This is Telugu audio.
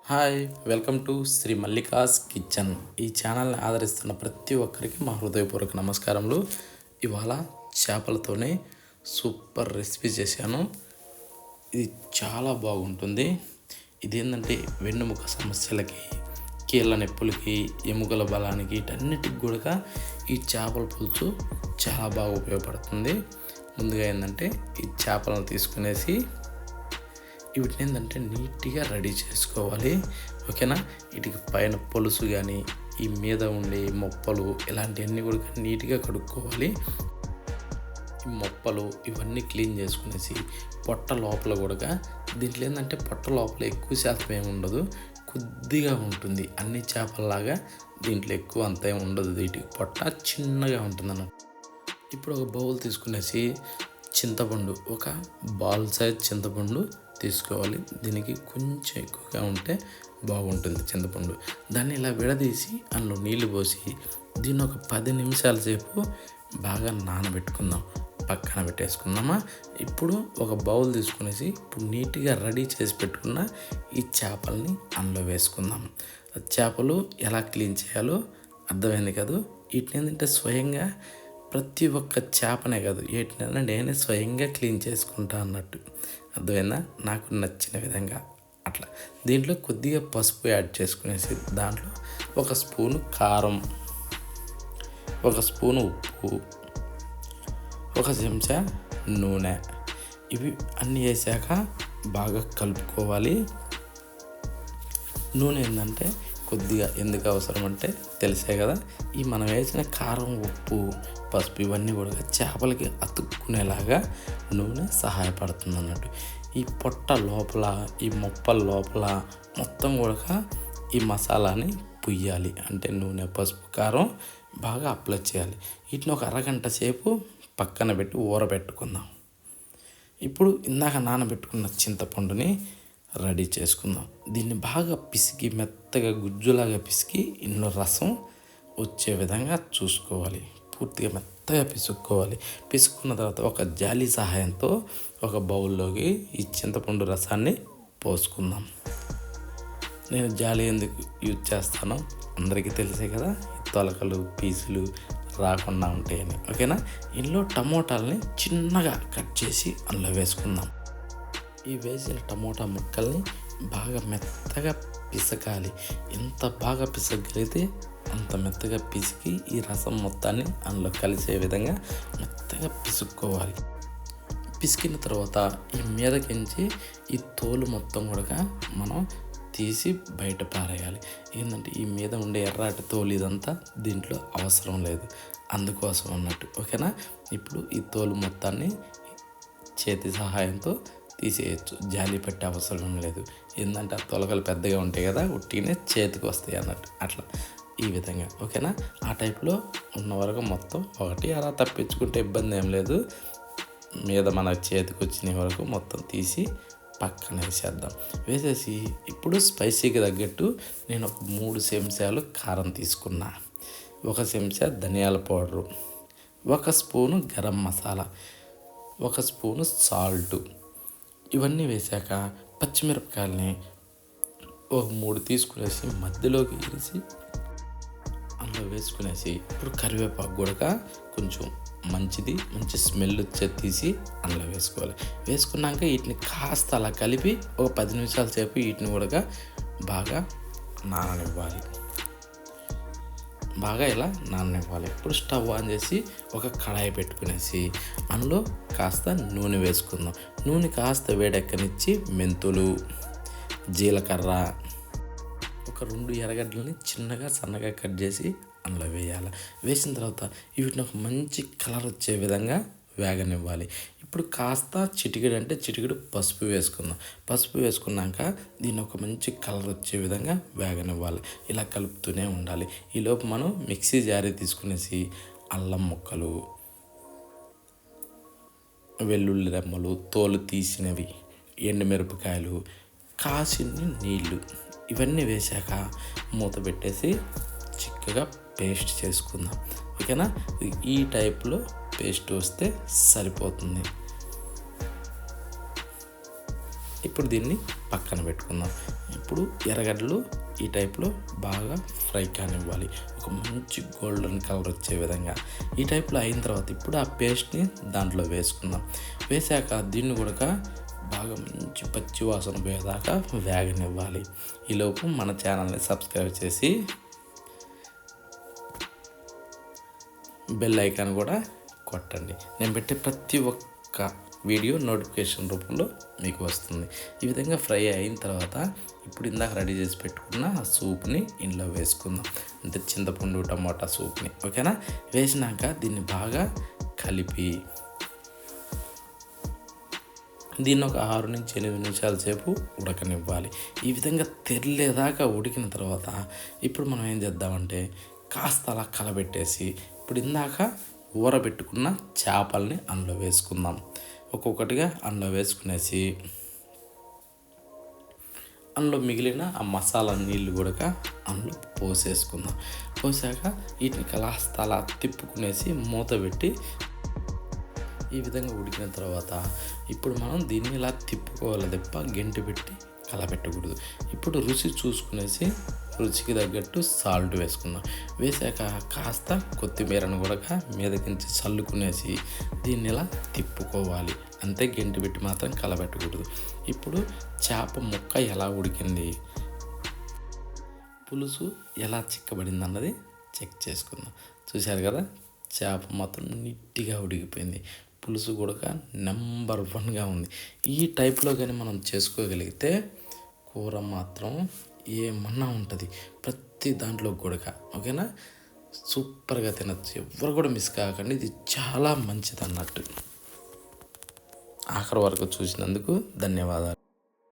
Hi, welcome to Shri Mallika's kitchen. ఈ ఛానల్ని ఆదరిస్తున్న ప్రతి ఒక్కరికి మా హృదయపూర్వక నమస్కారములు. ఇవాళ చేపలతోనే సూపర్ రెసిపీ చేశాను. ఇది చాలా బాగుంటుంది. ఇదేంటంటే వెన్నుముక సమస్యలకి, కీళ్ళ నొప్పులకి, ఎముకల బలానికి, వీటన్నిటికి కూడా ఈ చేపల పులుసు చాలా బాగా ఉపయోగపడుతుంది. ముందుగా ఏంటంటే ఈ చేపలను తీసుకునేసి వీటిని ఏంటంటే నీట్గా రెడీ చేసుకోవాలి. ఓకేనా. వీటికి పైన పొలుసు కానీ, ఈ మీద ఉండే మొప్పలు, ఇలాంటివన్నీ కూడా నీట్గా కడుక్కోవాలి. ఈ మొప్పలు ఇవన్నీ క్లీన్ చేసుకునేసి పొట్ట లోపల కూడా, దీంట్లో ఏంటంటే పొట్ట లోపల ఎక్కువ శాతం ఏమి ఉండదు, కొద్దిగా ఉంటుంది. అన్ని చేపల్లాగా దీంట్లో ఎక్కువ అంత ఏమి ఉండదు. వీటికి పొట్ట చిన్నగా ఉంటుంది అన్నమాట. ఇప్పుడు ఒక బౌల్ తీసుకునేసి చింతపండు, ఒక బాల్ సైజ్ చింతపండు తీసుకోవాలి. దీనికి కొంచెం ఎక్కువగా ఉంటే బాగుంటుంది చింతపండు. దాన్ని ఇలా విడదీసి అందులో నీళ్లు పోసి దీన్ని ఒక 10 నిమిషాల సేపు బాగా నానబెట్టుకుందాం. పక్కన పెట్టేసుకుందామా. ఇప్పుడు ఒక బౌల్ తీసుకునేసి ఇప్పుడు నీట్గా రెడీ చేసి పెట్టుకున్న ఈ చేపల్ని అందులో వేసుకుందాం. చేపలు ఎలా క్లీన్ చేయాలో అర్థమైంది కదా. వీటిని ఏంటంటే స్వయంగా ప్రతి ఒక్క చేపనే కాదు, వీటినైనా నేనే స్వయంగా క్లీన్ చేసుకుంటా అన్నట్టు. అర్థమైందా. నాకు నచ్చిన విధంగా అట్లా. దీంట్లో కొద్దిగా పసుపు యాడ్ చేసుకునేసి దాంట్లో 1 స్పూను కారం, 1 స్పూను ఉప్పు, 1 చెంచా నూనె, ఇవి అన్నీ వేసాక బాగా కలుపుకోవాలి. నూనె ఏంటంటే కొద్దిగా ఎందుకు అవసరం అంటే తెలిసే కదా. ఈ మనం వేసిన కారం, ఉప్పు, పసుపు ఇవన్నీ కూడా చేపలకి అతుక్కునేలాగా నూనె సహాయపడుతుంది అన్నట్టు. ఈ పొట్ట లోపల, ఈ మొప్పల లోపల మొత్తం కూడా ఈ మసాలాని పుయ్యాలి. అంటే నూనె, పసుపు, కారం బాగా అప్లై చేయాలి. వీటిని ఒక అరగంట సేపు పక్కన పెట్టి ఊరబెట్టుకుందాం. ఇప్పుడు ఇందాక నానబెట్టుకున్న చింతపండుని రెడీ చేసుకుందాం. దీన్ని బాగా పిసికి, మెత్తగా గుజ్జులాగా పిసికి ఇందులో రసం వచ్చే విధంగా చూసుకోవాలి. పూర్తిగా మెత్తగా పిసుక్కోవాలి. పిసుక్కున్న తర్వాత ఒక జాలి సహాయంతో ఒక బౌల్లోకి ఈ చింతపండు రసాన్ని పోసుకుందాం. నేను జాలి ఎందుకు యూజ్ చేస్తానో అందరికీ తెలిసే కదా. తొలకలు, పీసులు రాకుండా ఉంటాయని. ఓకేనా. ఇందులో టమోటాలని చిన్నగా కట్ చేసి అందులో వేసుకుందాం. ఈ వేసిన టమోటా ముక్కల్ని బాగా మెత్తగా పిసకాలి. ఎంత బాగా పిసగలిగితే అంత మెత్తగా పిసికి ఈ రసం మొత్తాన్ని అందులో కలిసే విధంగా మెత్తగా పిసుక్కోవాలి. పిసికిన తర్వాత ఈ మీదకించి ఈ తోలు మొత్తం కూడా మనం తీసి బయట పారేయాలి. ఏంటంటే ఈ మీద ఉండే ఎర్రాటి తోలు ఇదంతా దీంట్లో అవసరం లేదు, అందుకోసం అన్నట్టు. ఓకేనా. ఇప్పుడు ఈ తోలు మొత్తాన్ని చేతి సహాయంతో తీసేయచ్చు, జాలి పెట్టే అవసరం లేదు. ఏంటంటే ఆ తొలకలు పెద్దగా ఉంటాయి కదా, ఉట్టినే చేతికి వస్తాయి అన్నట్టు. అట్లా ఈ విధంగా. ఓకేనా. ఆ టైప్లో ఉన్న వరకు మొత్తం ఒకటి అలా తప్పించుకుంటే ఇబ్బంది ఏం లేదు. మీద మన చేతికి వచ్చిన వరకు మొత్తం తీసి పక్కన వేసేద్దాం. వేసేసి ఇప్పుడు స్పైసీకి తగ్గట్టు నేను ఒక 3 చెంచాలు కారం తీసుకున్నా, 1 చెంచా ధనియాల powder, 1 spoon garam masala, 1 spoon salt, ఇవన్నీ వేసాక పచ్చిమిరపకాయలని ఒక 3 తీసుకునేసి మధ్యలోకి ఇరిసి అందులో వేసుకునేసి ఇప్పుడు కరివేపాకు కూడా కొంచెం మంచి స్మెల్ వచ్చే తీసి అందులో వేసుకోవాలి. వేసుకున్నాక వీటిని కాస్త అలా కలిపి ఒక 10 నిమిషాల సేపు వీటిని కూడా బాగా నాననివ్వాలి. ఇలా నాననివ్వాలి. ఇప్పుడు స్టవ్ ఆన్ చేసి ఒక కడాయి పెట్టుకునేసి అందులో కాస్త నూనె వేసుకుందాం. నూనె కాస్త వేడెక్కనిచ్చి మెంతులు, జీలకర్ర, ఒక 2 ఎర్రగడ్డలని చిన్నగా సన్నగా కట్ చేసి అందులో వేయాలి. వేసిన తర్వాత వీటిని ఒక మంచి కలర్ వచ్చే విధంగా వేగనివ్వాలి. ఇప్పుడు కాస్త చిటికెడు పసుపు వేసుకుందాం. పసుపు వేసుకున్నాక దీన్ని ఒక మంచి కలర్ వచ్చే విధంగా వేగనివ్వాలి. ఇలా కలుపుతూనే ఉండాలి. ఈలోపు మనం మిక్సీ జారీ తీసుకునేసి అల్లం ముక్కలు, వెల్లుల్లి రెమ్మలు, తోలు తీసినవి, ఎండుమిరపకాయలు, కాసిన్ని నీళ్ళు ఇవన్నీ వేసాక మూత పెట్టేసి చిక్కగా పేస్ట్ చేసుకుందాం. ఓకేనా. ఈ టైప్లో పేస్ట్ వస్తే సరిపోతుంది. ఇప్పుడు దీన్ని పక్కన పెట్టుకుందాం. ఇప్పుడు ఎర్రగడ్డలు ఈ టైప్లో బాగా ఫ్రై కానివ్వాలి, ఒక మంచి గోల్డెన్ కలర్ వచ్చే విధంగా. ఈ టైప్లో అయిన తర్వాత ఇప్పుడు ఆ పేస్ట్ని దాంట్లో వేసుకుందాం. వేసాక దీన్ని కూడా బాగా మంచి పచ్చి వాసన పోయేదాకా వేగనివ్వాలి. ఈలోపు మన ఛానల్ని సబ్స్క్రైబ్ చేసి బెల్ ఐకాన్ కూడా కొట్టండి. నేను పెట్టే ప్రతి ఒక్క వీడియో నోటిఫికేషన్ రూపంలో మీకు వస్తుంది. ఈ విధంగా ఫ్రై అయిన తర్వాత ఇప్పుడు ఇందాక రెడీ చేసి పెట్టుకున్న ఆ సూప్ని ఇందులో వేసుకుందాం. అంటే చింతపండు టమాటా సూప్ని, ఓకేనా. వేసినాక దీన్ని బాగా కలిపి దీన్ని ఒక 6 నుంచి 8 నిమిషాల సేపు ఉడకనివ్వాలి. ఈ విధంగా తెరలేదాకా ఉడికిన తర్వాత ఇప్పుడు మనం ఏం చేద్దామంటే కాస్త అలా కలబెట్టేసి ఇప్పుడు ఇందాక ఊరబెట్టుకున్న చేపల్ని అందులో వేసుకుందాం. ఒక్కొక్కటిగా అందులో వేసుకునేసి అందులో మిగిలిన ఆ మసాలా నీళ్ళు కూడా అందులో పోసేసుకుందాం. పోసాక వీటిని కాస్త అలా తిప్పుకునేసి మూత పెట్టి ఈ విధంగా ఉడికిన తర్వాత ఇప్పుడు మనం దీన్ని ఇలా తిప్పుకోవాలి తప్ప గెంటి పెట్టి కలపెట్టకూడదు. ఇప్పుడు రుచి చూసుకునేసి రుచికి తగ్గట్టు సాల్ట్ వేసుకుందాం. వేసాక కాస్త కొత్తిమీరను కూడా మీదకించి చల్లుకునేసి దీన్ని ఇలా తిప్పుకోవాలి. అంతే, గెంటి పెట్టి మాత్రం కలపెట్టకూడదు. ఇప్పుడు చేప ముక్క ఎలా ఉడికింది, పులుసు ఎలా చిక్కబడింది అన్నది చెక్ చేసుకుందాం. చూశారు కదా, చేప మాత్రం నీట్గా ఉడికిపోయింది, పులుసు కూడా నెంబర్ 1గా ఉంది. ఈ టైప్లో కానీ మనం చేసుకోగలిగితే కూర మాత్రం ఏమన్నా ఉంటుంది ప్రతి దాంట్లో కూడా, ఓకేనా. సూపర్గా తినచ్చు, ఎవరు కూడా మిస్ కాకండి. ఇది చాలా మంచిది అన్నట్టు. ఆఖరి వరకు చూసినందుకు ధన్యవాదాలు.